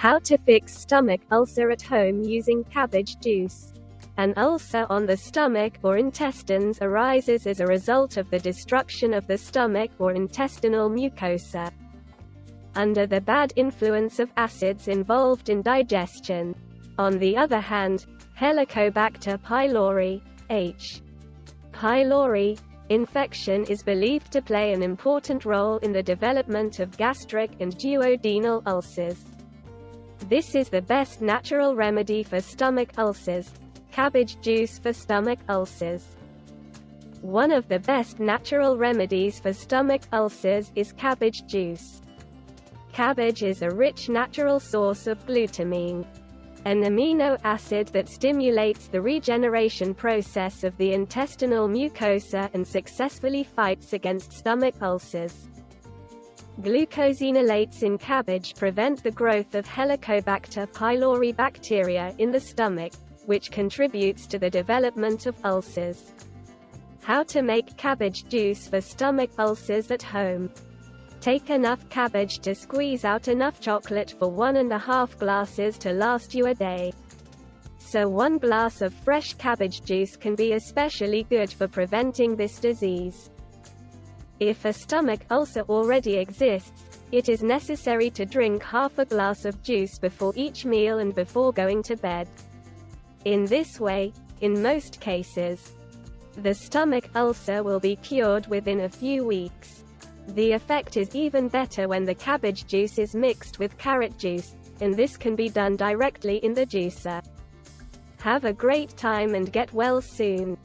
How to fix stomach ulcer at home using cabbage juice. An ulcer on the stomach or intestines arises as a result of the destruction of the stomach or intestinal mucosa under the bad influence of acids involved in digestion. On the other hand, Helicobacter pylori, H. pylori, infection is believed to play an important role in the development of gastric and duodenal ulcers. This is the best natural remedy for stomach ulcers. Cabbage juice for stomach ulcers. One of the best natural remedies for stomach ulcers is cabbage juice. Cabbage is a rich natural source of glutamine, an amino acid that stimulates the regeneration process of the intestinal mucosa and successfully fights against stomach ulcers. Glucosinolates in cabbage prevent the growth of Helicobacter pylori bacteria in the stomach, which contributes to the development of ulcers. How to make cabbage juice for stomach ulcers at home. Take enough cabbage to squeeze out enough chocolate for 1.5 glasses to last you a day. So 1 glass of fresh cabbage juice can be especially good for preventing this disease. If a stomach ulcer already exists, it is necessary to drink half a glass of juice before each meal and before going to bed. In this way, in most cases, the stomach ulcer will be cured within a few weeks. The effect is even better when the cabbage juice is mixed with carrot juice, and this can be done directly in the juicer. Have a great time and get well soon.